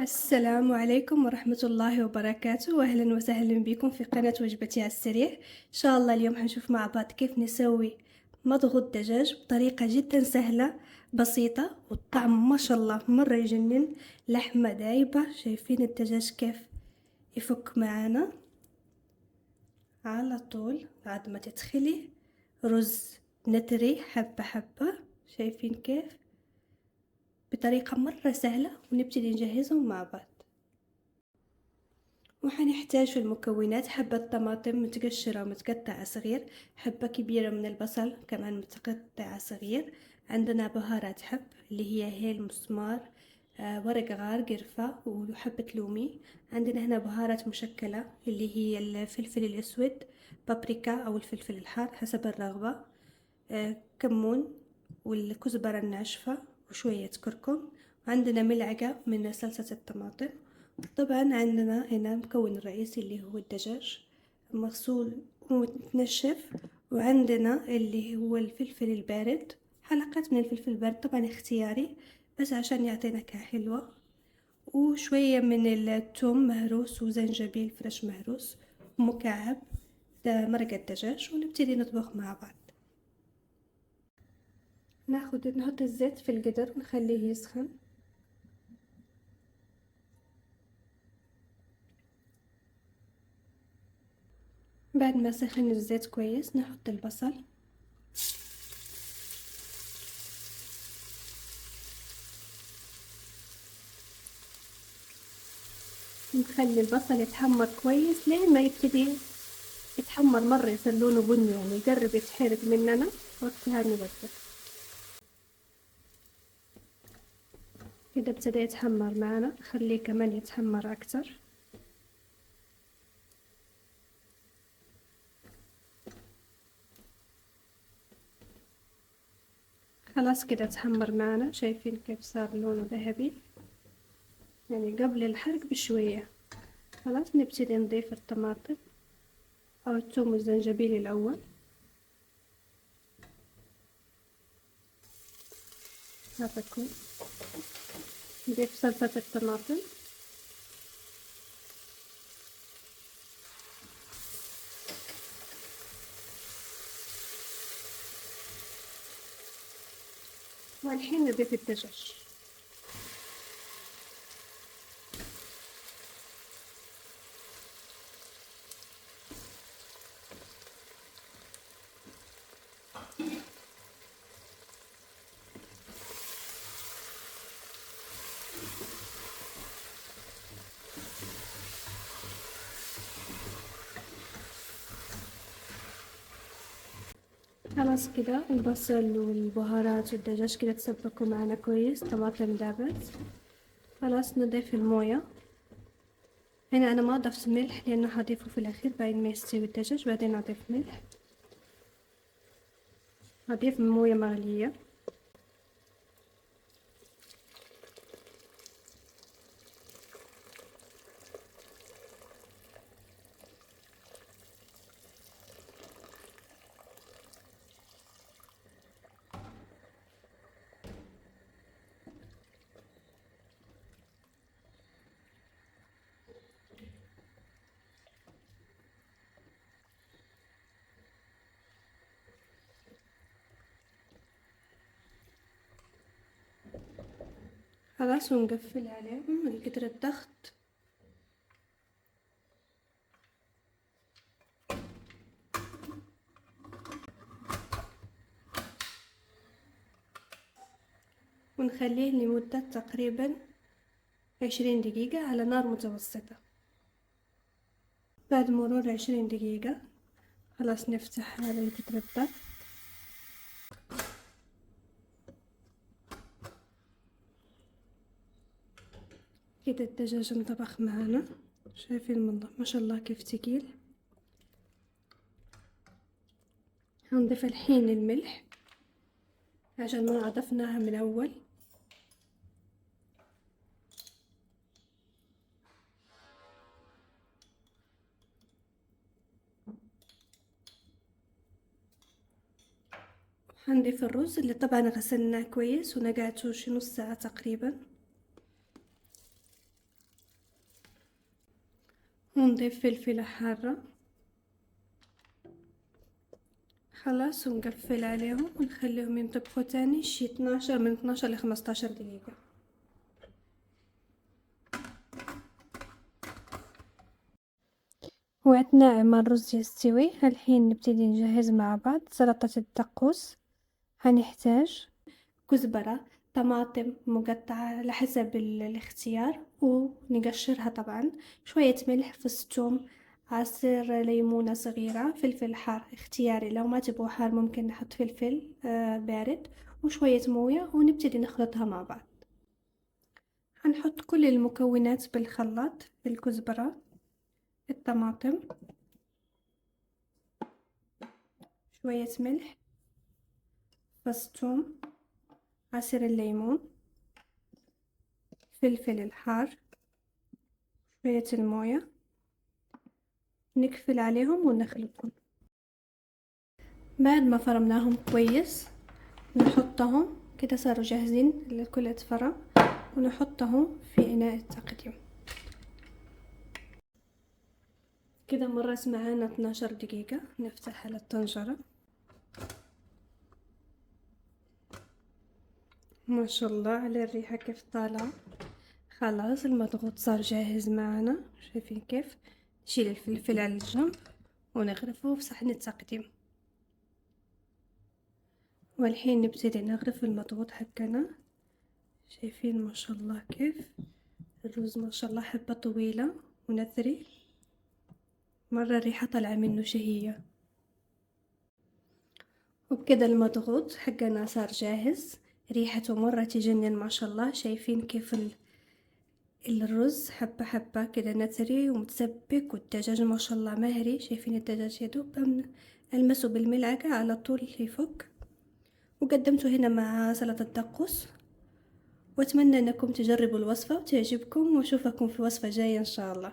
السلام عليكم ورحمة الله وبركاته، وأهلا وسهلا بكم في قناة وجبتي على السريع. إن شاء الله اليوم حنشوف مع بعض كيف نسوي مضغ الدجاج بطريقة جدا سهلة بسيطة، والطعم ما شاء الله مرة يجنن. لحمة دايبة، شايفين الدجاج كيف يفك معانا على طول بعد ما تدخلي رز نتري حبة حبة. شايفين كيف بطريقة مرة سهلة، ونبتدي نجهزهم مع بعض. وحنحتاج في المكونات حبة طماطم متقشرة ومتقطعة صغير، حبة كبيرة من البصل كمان متقطعة صغير. عندنا بهارات حب اللي هي هيل، مسمار، ورق غار، قرفة وحبة لومي. عندنا هنا بهارات مشكلة اللي هي الفلفل الأسود، بابريكا أو الفلفل الحار حسب الرغبة، كمون والكزبرة الناشفة وشوية كركم. وعندنا ملعقة من صلصة الطماطم. طبعا عندنا هنا المكون الرئيسي اللي هو الدجاج مغسول ومتنشف، وعندنا اللي هو الفلفل البارد، حلقات من الفلفل البارد طبعا اختياري بس عشان يعطي نكهة حلوة، وشوية من الثوم مهروس وزنجبيل فريش مهروس مكعب. ده مرق الدجاج، ونبتدي نطبخ مع بعض. نحط الزيت في القدر ونخليه يسخن. بعد ما سخن الزيت كويس نحط البصل، نخلي البصل يتحمر كويس لين ما يبتدي يتحمر مرة، يصير لونه بني يعني يقرب يتحرق مننا، وقتها نوقف. كده ابتدى يتحمر معنا، خليه كمان يتحمر أكتر. خلاص كده اتحمر معنا، شايفين كيف صار لونه ذهبي يعني قبل الحرق بشوية. خلاص نبتدي نضيف الطماطم أو الثوم والزنجبيل الأول. هذا نضيف صلصة الطماطم، والحين نضيف الدجاج. خلاص كده البصل والبهارات والدجاج كده تسبكوا معنا كويس، طماطم دابت. خلاص نضيف الموية. هنا أنا ما أضفت ملح لأنه هضيفه في الأخير بعد ما يستوي الدجاج، بعدين أضيف ملح. هضيف موية مغلية. خلاص ونقفل عليه من كتر الضغط. ونخليه لمدة تقريبا 20 دقيقة على نار متوسطة. بعد مرور 20 دقيقة خلاص نفتح هذا من كتر الضغط. كده الدجاج انطبخ معانا، شايفين المنظر ما شاء الله كيف تقيل. هنضيف الحين الملح عشان ما أضفناها من أول. هنضيف الرز اللي طبعا غسلناه كويس ونقعته شي نص ساعة تقريبا. ونضيف فلفلة حارة. خلاص، ونقفل عليهم ونخليهم ينطبخوا تاني شي 12 من 12 ل 15 دقيقة. وأثناء ما الرز يستوي الحين نبتدي نجهز مع بعض سلطة الدقوس. هنحتاج كزبرة، طماطم مقطعة على حسب الاختيار ونقشرها طبعا، شوية ملح، فص ثوم، عصير ليمونة صغيرة، فلفل حار اختياري، لو ما تبغوا حار ممكن نحط فلفل بارد، وشوية موية، ونبتدي نخلطها مع بعض. هنحط كل المكونات بالخلاط: الكزبرة، الطماطم، شوية ملح، فص ثوم، عصير الليمون، فلفل الحار، شوية الموية، نقفل عليهم ونخلطهم. بعد ما فرمناهم كويس نحطهم كده، صاروا جاهزين لكل اتفرم، ونحطهم في إناء التقديم. كده مرت معانا 12 دقيقة. نفتح على الطنجرة. ما شاء الله على الريحة كيف طالعة. خلاص المضغوط صار جاهز معنا، شايفين كيف؟ نشيل الفلفل على الجنب ونغرفه في صحن التقديم. والحين نبتدي نغرف المضغوط حقنا. شايفين ما شاء الله كيف الرز، ما شاء الله حبة طويلة ونثري، مرة الريحة طالعة منه شهية. وبكده المضغوط حقنا صار جاهز، ريحته مرة تجنن ما شاء الله. شايفين كيف الرز حبة حبة كده نثري ومتسبك، والدجاج ما شاء الله مهري. شايفين الدجاج يدوب ألمسه بالملعقة على طول يفك. وقدمته هنا مع سلطة الدقوس، وأتمنى أنكم تجربوا الوصفة وتعجبكم، وأشوفكم في وصفة جاية إن شاء الله.